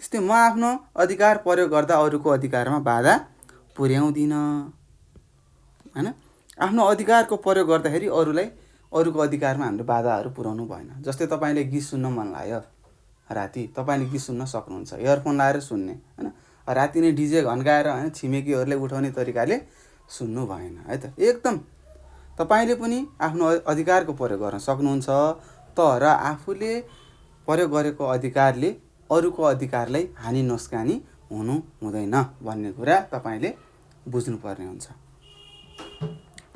त्यस्तै म आफ्नो अधिकार प्रयोग गर्दा अरूको अधिकारमा बाधा पुर्याउँदिनँ होइन। आफ्नो अधिकारको प्रयोग गर्दाखेरि अरूको अधिकारमा हामीले बाधाहरू पुर्याउनु भएन। जस्तै तपाईँले गीत सुन्न मन लाग्यो राति, तपाईँले गीत सुन्न सक्नुहुन्छ, इयरफोन लाएर सुन्ने होइन। राति नै डिजे घन्काएर होइन छिमेकीहरूले उठाउने तरिकाले सुन्नु भएन है त। एकदम तपाईँले पनि आफ्नो अधिकारको प्रयोग गर्न सक्नुहुन्छ, तर आफूले प्रयोग गरेको अधिकारले अरूको अधिकारलाई हानि नोक्सानी हुनु हुँदैन भन्ने कुरा तपाईँले बुझ्नुपर्ने हुन्छ।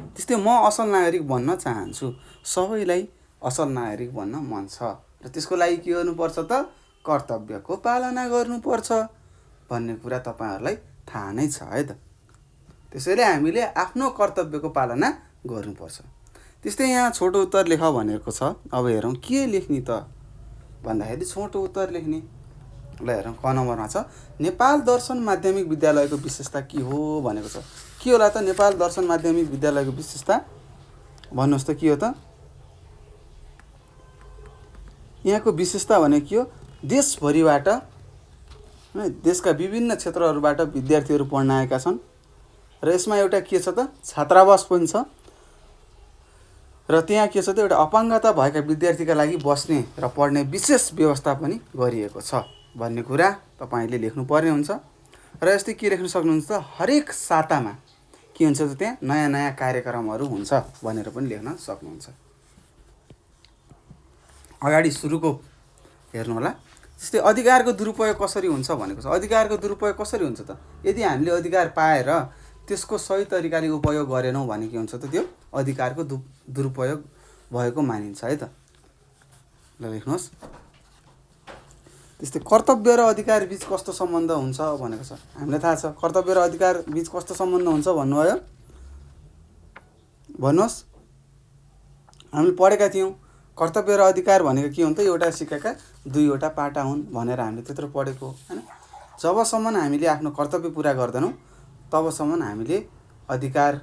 त्यस्तै म असल नागरिक बन्न चाहन्छु। सबैलाई असल नागरिक बन्न मन छ र त्यसको लागि के गर्नुपर्छ त, कर्तव्यको पालना गर्नुपर्छ भन्ने कुरा तपाईँहरूलाई थाहा नै छ है त। त्यसैले हामीले आफ्नो कर्तव्यको पालना गर्नुपर्छ। त्यस्तै यहाँ छोटो उत्तर लेख भनेको छ। अब हेरौँ के लेख्ने त भन्दाखेरि छोटो उत्तर लेख्ने। ल हेरौँ क नम्बरमा छ, नेपाल दर्शन माध्यमिक विद्यालयको विशेषता के हो भनेको छ। के होला त नेपाल दर्शन माध्यमिक विद्यालयको विशेषता भन्नुहोस् त, के हो त? यहाँको विशेषता भने के हो, देशभरिबाट देशका विभिन्न क्षेत्रहरूबाट विद्यार्थीहरू पढ्न आएका छन् र यसमा एउटा के छ त, छात्रावास पनि छ र त्यहाँ के छ त, एउटा अपाङ्गता भएका विद्यार्थीका लागि बस्ने र पढ्ने विशेष व्यवस्था पनि गरिएको छ भन्ने कुरा तपाईँले लेख्नुपर्ने हुन्छ। र यस्तै के लेख्न सक्नुहुन्छ त, हरेक सातामा के हुन्छ त त्यहाँ नयाँ नयाँ कार्यक्रमहरू हुन्छ भनेर पनि लेख्न सक्नुहुन्छ। अगाडि सुरुको हेर्नु होला। जस्तै अधिकारको दुरुपयोग कसरी हुन्छ भनेको छ। अधिकारको दुरुपयोग कसरी हुन्छ त? यदि हामीले अधिकार पाएर त्यसको सही तरिकाले उपयोग गरेनौँ भने के हुन्छ त? त्यो अधिकारको दुरुपयोग भएको मानिन्छ है त। ल लेख्नुहोस्। त्यस्तै कर्तव्य र अधिकार बीच कस्तो सम्बन्ध हुन्छ भनेको छ। हामीलाई थाहा छ कर्तव्य र अधिकार बीच कस्तो सम्बन्ध हुन्छ भन्नुभयो। भन्नुहोस्। हामीले पढेका थियौँ कर्तव्य र अधिकार भनेको के हो त? एउटा सिक्काका दुईवटा पाटा हुन् भनेर हामीले त्यत्रो पढेको हैन। जबसम्म हामीले आफ्नो कर्तव्य पुरा गर्दैनौँ तबसम्म हामीले अधिकार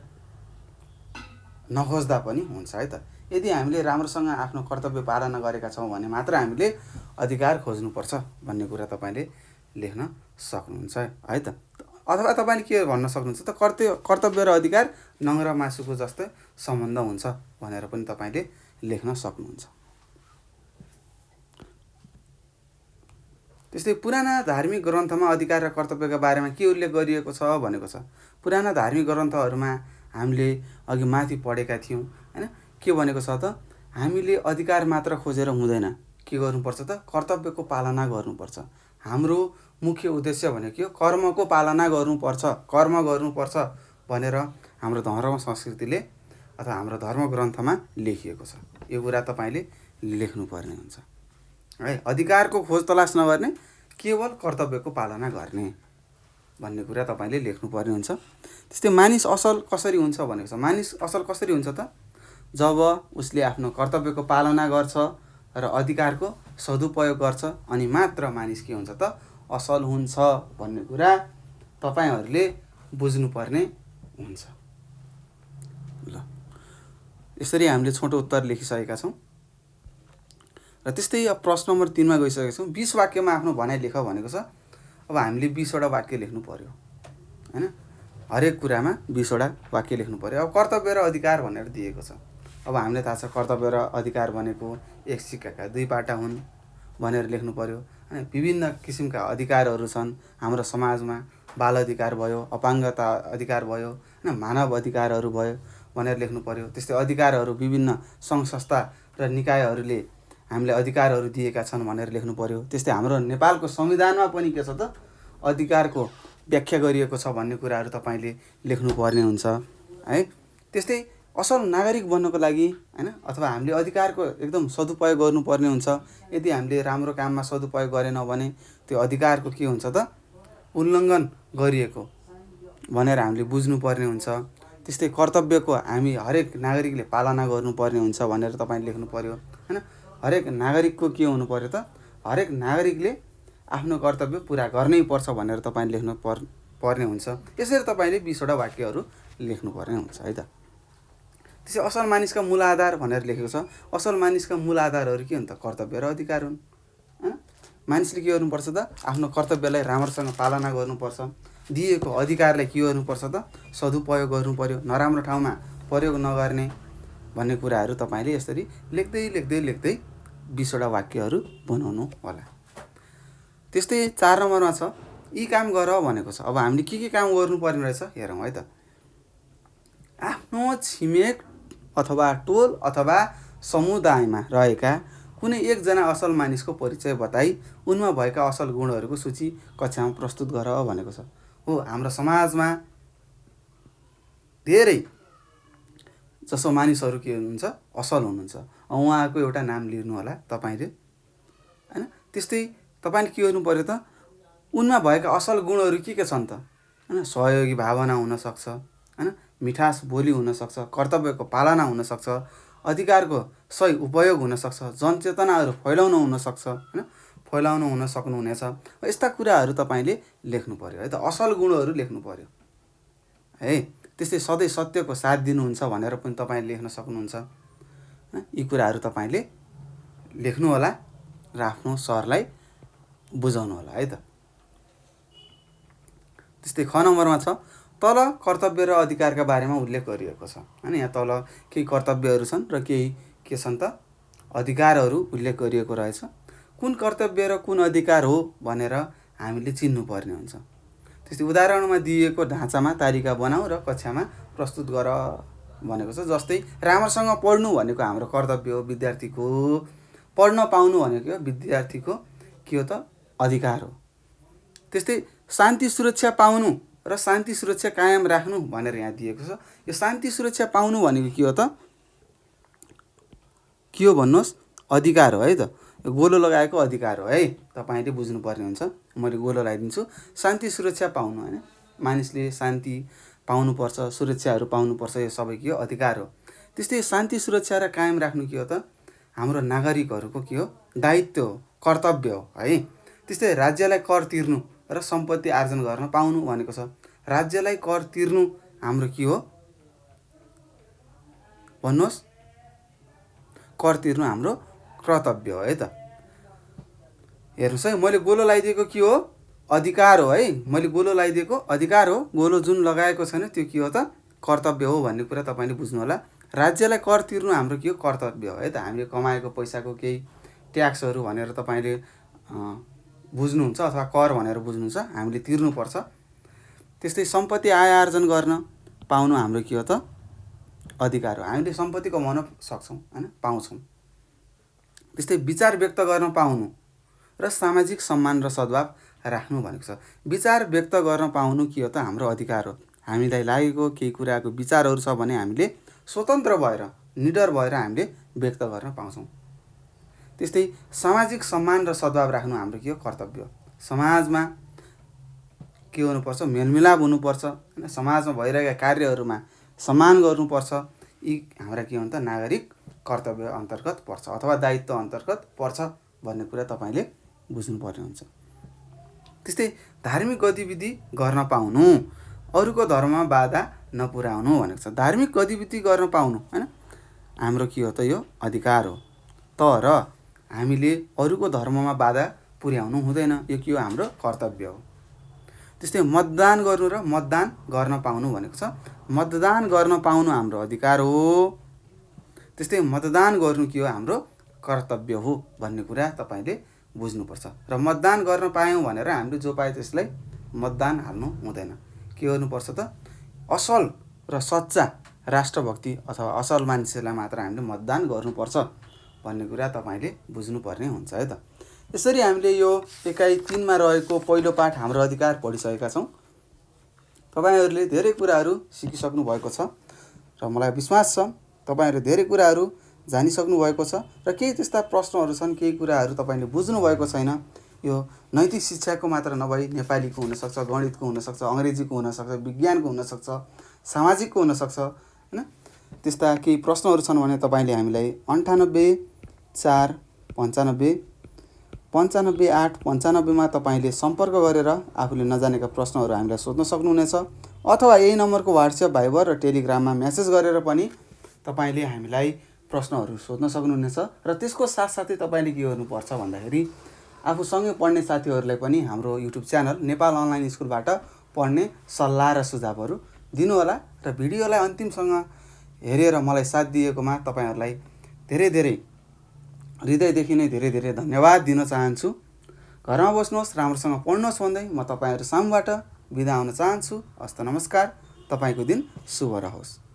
नखोज्दा पनि हुन्छ है त। यदि हामीले राम्रोसँग आफ्नो कर्तव्य पालना गरेका छौँ भने मात्र हामीले अधिकार खोज्नुपर्छ भन्ने कुरा तपाईँले लेख्न सक्नुहुन्छ है त। अथवा तपाईँले के भन्न सक्नुहुन्छ त? कर्तव्य र अधिकार नङ र मासुको जस्तै सम्बन्ध हुन्छ भनेर पनि तपाईँले लेख्न सक्नुहुन्छ। त्यस्तै पुराना धार्मिक ग्रन्थमा अधिकार र कर्तव्यका बारेमा के उल्लेख गरिएको छ भनेको छ। पुराना धार्मिक ग्रन्थहरूमा हामीले अघि माथि पढेका थियौँ हैन। के भनेको छ त? हामीले अधिकार मात्र खोजेर हुँदैन, के गर्नुपर्छ त? कर्तव्यको पालना गर्नुपर्छ। हाम्रो मुख्य उद्देश्य भनेको के हो? कर्मको पालना गर्नुपर्छ, कर्म गर्नुपर्छ भनेर हाम्रो धर्म संस्कृतिले अथवा हाम्रो धर्म ग्रन्थमा लेखिएको छ। यो कुरा तपाईँले लेख्नुपर्ने हुन्छ है। अधिकारको खोज तलास नगर्ने, केवल कर्तव्यको पालना गर्ने भन्ने कुरा तपाईँले लेख्नुपर्ने हुन्छ। त्यस्तै मानिस असल कसरी हुन्छ भनेको छ। मानिस असल कसरी हुन्छ त? जब उसले आफ्नो कर्तव्यको पालना गर्छ र अधिकारको सदुपयोग गर्छ अनि मात्र मानिस के हुन्छ त? असल हुन्छ भन्ने कुरा तपाईँहरूले बुझ्नुपर्ने हुन्छ। ल यसरी हामीले छोटो उत्तर लेखिसकेका छौँ र त्यस्तै अब प्रश्न नम्बर 3 मा गइसकेका छौँ। 20 वाक्यमा आफ्नो भनाइ लेख भनेको छ। अब हामीले 20 वटा वाक्य लेख्नु पर्यो हैन। हरेक कुरामा 20 वटा वाक्य लेख्नु पर्यो। अब कर्तव्य र अधिकार भनेर दिएको छ। अब हामीलाई थाहा छ कर्तव्य र अधिकार भनेको एक सिक्काका दुई पाटा हुन् भनेर लेख्नु पर्यो हैन। विभिन्न किसिमका अधिकारहरू छन् हाम्रो समाजमा। बाल अधिकार भयो, अपाङ्गता अधिकार भयो हैन, मानव अधिकारहरू भयो भनेर लेख्नु पर्यो। त्यस्तै अधिकारहरू विभिन्न सङ्घ संस्था र निकायहरूले हामीलाई अधिकारहरू दिएका छन् भनेर लेख्नु पर्यो। त्यस्तै हाम्रो नेपालको संविधानमा पनि के छ त? अधिकारको व्याख्या गरिएको छ भन्ने कुराहरू तपाईँले लेख्नुपर्ने हुन्छ है। त्यस्तै असल नागरिक बन्नको लागि हैन अथवा हामीले अधिकारको एकदम सदुपयोग गर्नुपर्ने हुन्छ। यदि हामीले राम्रो काममा सदुपयोग गरेनौँ भने त्यो अधिकारको के हुन्छ त? उल्लङ्घन गरिएको भनेर हामीले बुझ्नुपर्ने हुन्छ। त्यस्तै कर्तव्यको हामी हरेक नागरिकले पालना गर्नुपर्ने हुन्छ भनेर तपाईँले लेख्नु पर्यो हैन। हरेक नागरिकको के हुनु पर्यो त? हरेक नागरिकले आफ्नो कर्तव्य पुरा गर्नै पर्छ भनेर तपाईँले लेख्नु पर्ने हुन्छ। यसरी तपाईँले 20 वटा वाक्यहरू लेख्नुपर्ने हुन्छ है त। त्यसै असल मानिसका मूल आधार भनेर लेखेको छ। असल मानिसका मूल आधारहरू के हुन् त? कर्तव्य र अधिकार हुन् हैन। मानिसले के गर्नुपर्छ त? आफ्नो कर्तव्यलाई राम्रोसँग पालना गर्नुपर्छ। दिएको अधिकारलाई के गर्नुपर्छ त? सदुपयोग गर्नु पर्यो, नराम्रो ठाउँमा प्रयोग नगर्ने भन्ने कुराहरू तपाईँले यसरी लेख्दै लेख्दै लेख्दै 20 वटा वाक्यहरू बनाउनु होला। त्यस्तै 4 नम्बरमा छ यी काम गर भनेको छ। अब हामीले के काम गर्नुपर्ने रहेछ हेरौँ है त। आफ्नो छिमेक अथवा टोल अथवा समुदायमा रहेका कुनै एकजना असल मानिसको परिचय बताई उनमा भएका असल गुणहरूको सूची कक्षामा प्रस्तुत गर भनेको छ। हो हाम्रो समाजमा धेरै जसो मानिसहरू के हुनुहुन्छ? असल हुनुहुन्छ। उहाँको एउटा नाम लिनु होला तपाईँले हैन। त्यस्तै तपाईँले के गर्नु पर्यो त? उनमा भएका असल गुणहरू के छन् त? हैन, सहयोगी भावना हुनसक्छ हैन, मिठास बोली हुनसक्छ, कर्तव्यको पालना हुनसक्छ, अधिकारको सही उपयोग हुनसक्छ, जनचेतनाहरू फैलाउन हुनसक्छ हैन, फैलाउन हुन सक्नुहुनेछ। यस्ता कुराहरू तपाईँले लेख्नु पर्यो है त। असल गुणहरू लेख्नु पर्यो है। त्यस्तै सधैँ सत्यको साथ दिनुहुन्छ भनेर पनि तपाईँले लेख्न सक्नुहुन्छ। यी कुराहरू तपाईँले लेख्नु होला र आफ्नो सरलाई बुझाउनु होला है त। त्यस्तै ख नम्बरमा छ तल कर्तव्य र अधिकारका बारेमा उल्लेख गरिएको छ हैन। यहाँ तल केही कर्तव्यहरू छन् र केही के छन् त? अधिकारहरू उल्लेख गरिएको रहेछ। कुन कर्तव्य र कुन अधिकार हो भनेर हामीले चिन्नुपर्ने हुन्छ। त्यस्तै उदाहरणमा दिएको ढाँचामा तालिका बनाऊ र कक्षामा प्रस्तुत गर भनेको छ। जस्तै राम्रोसँग पढ्नु भनेको हाम्रो कर्तव्य हो विद्यार्थीको, पढ्न पाउनु भनेको विद्यार्थीको के हो त अधिकार हो। त्यस्तै शान्ति सुरक्षा पाउनु र शान्ति सुरक्षा कायम राख्नु भनेर यहाँ दिएको छ। यो शान्ति सुरक्षा पाउनु भनेको के हो त, के हो भन्नुहोस्, अधिकार हो है त। गोलो लगाएको अधिकार हो है, तपाईँले बुझ्नुपर्ने हुन्छ। मैले गोलो लगाइदिन्छु। शान्ति सुरक्षा पाउनु होइन, मानिसले शान्ति पाउनुपर्छ, सुरक्षाहरू पाउनुपर्छ, यो सबै के हो अधिकार हो। त्यस्तै शान्ति सुरक्षा र कायम राख्नु के हो त हाम्रो नागरिकहरूको के हो दायित्व हो, कर्तव्य हो है। त्यस्तै राज्यलाई कर तिर्नु र सम्पत्ति आर्जन गर्न पाउनु भनेको छ। राज्यलाई कर तिर्नु हाम्रो के हो भन्नुहोस्, कर तिर्नु हाम्रो कर्तव्य हो है त। हेर्नुहोस् है, मैले गोलो लगाइदिएको के हो अधिकार हो है, मैले गोलो लगाइदिएको अधिकार हो, गोलो जुन लगाएको छैन त्यो के हो त कर्तव्य हो भन्ने कुरा तपाईँले बुझ्नु होला। राज्यलाई कर तिर्नु हाम्रो के हो कर्तव्य हो है त। हामीले कमाएको पैसाको केही ट्याक्सहरू भनेर तपाईँले बुझ्नुहुन्छ अथवा कर भनेर बुझ्नुहुन्छ, हामीले तिर्नुपर्छ। त्यस्तै सम्पत्ति आय आर्जन गर्न पाउनु हाम्रो के हो त अधिकार हो, हामीले सम्पत्ति कमाउन सक्छौँ होइन, पाउँछौँ। त्यस्तै विचार व्यक्त गर्न पाउनु र सामाजिक सम्मान र सद्भाव राख्नु भनेको छ। विचार व्यक्त गर्न पाउनु के हो त हाम्रो अधिकार हो। हामीलाई लागेको केही कुराको विचारहरू छ भने हामीले स्वतन्त्र भएर निडर भएर हामीले व्यक्त गर्न पाउँछौँ। त्यस्तै सामाजिक सम्मान र सद्भाव राख्नु हाम्रो के हो कर्तव्य हो। समाजमा के हुनुपर्छ, मेलमिलाप हुनुपर्छ होइन, समाजमा भइरहेका कार्यहरूमा सम्मान गर्नुपर्छ। यी हाम्रा के भन्छ नागरिक कर्तव्य अन्तर्गत पर्छ अथवा दायित्व अन्तर्गत पर्छ भन्ने कुरा तपाईँले बुझ्नुपर्ने हुन्छ। त्यस्तै धार्मिक गतिविधि गर्न पाउनु, अरूको धर्ममा बाधा नपुर्याउनु भनेको छ। धार्मिक गतिविधि गर्न पाउनु होइन हाम्रो के हो त यो अधिकार हो, तर हामीले अरूको धर्ममा बाधा पुर्याउनु हुँदैन, यो के हो हाम्रो कर्तव्य हो। त्यस्तै मतदान गर्नु र मतदान गर्न पाउनु भनेको छ। मतदान गर्न पाउनु हाम्रो अधिकार हो, त्यस्तै मतदान गर्नु के हो हाम्रो कर्तव्य हो भन्ने कुरा तपाईँले बुझ्नुपर्छ। र मतदान गर्न पायौँ भनेर हामीले जो पाए त्यसलाई मतदान हाल्नु हुँदैन। के गर्नुपर्छ त असल र सच्चा राष्ट्रभक्ति अथवा असल मान्छेलाई मात्र हामीले मतदान गर्नुपर्छ भन्ने कुरा तपाईँले बुझ्नुपर्ने हुन्छ है त। यसरी हामीले यो एकाइ 3मा रहेको पहिलो पाठ हाम्रो अधिकार पढिसकेका छौँ। तपाईँहरूले धेरै कुराहरू सिकिसक्नु भएको छ र मलाई विश्वास छ तपाईँहरूले धेरै कुराहरू जानिसक्नु भएको छ। र केही त्यस्ता प्रश्नहरू छन्, केही कुराहरू तपाईँले बुझ्नु भएको छैन। यो नैतिक शिक्षाको मात्र नभई नेपालीको हुनसक्छ, गणितको हुनसक्छ, अङ्ग्रेजीको हुनसक्छ, विज्ञानको हुनसक्छ, सामाजिकको हुनसक्छ होइन। त्यस्ता केही प्रश्नहरू छन् भने तपाईँले हामीलाई 98 4 95 95 8 95मा तपाईँले सम्पर्क गरेर आफूले नजानेका प्रश्नहरू हामीलाई सोध्न सक्नुहुनेछ। अथवा यही नम्बरको व्हाट्सएप, भाइबर र टेलिग्राममा मेसेज गरेर पनि तपाईँले हामीलाई प्रश्नहरू सोध्न सक्नुहुनेछ। र त्यसको साथसाथै तपाईँले के गर्नुपर्छ भन्दाखेरि आफूसँगै पढ्ने साथीहरूलाई पनि हाम्रो युट्युब च्यानल नेपाल अनलाइन स्कुलबाट पढ्ने सल्लाह र सुझावहरू दिनुहोला। र भिडियोलाई अन्तिमसँग हेरेर मलाई साथ दिएकोमा तपाईँहरूलाई धेरै धेरै हृदयदेखि नै धेरै धेरै धन्यवाद दिन चाहन्छु। घरमा बस्नुहोस्, राम्रोसँग पढ्नुहोस् भन्दै म तपाईँहरू सामुबाट बिदा हुन चाहन्छु। हस्त नमस्कार, तपाईँको दिन शुभ रहोस्।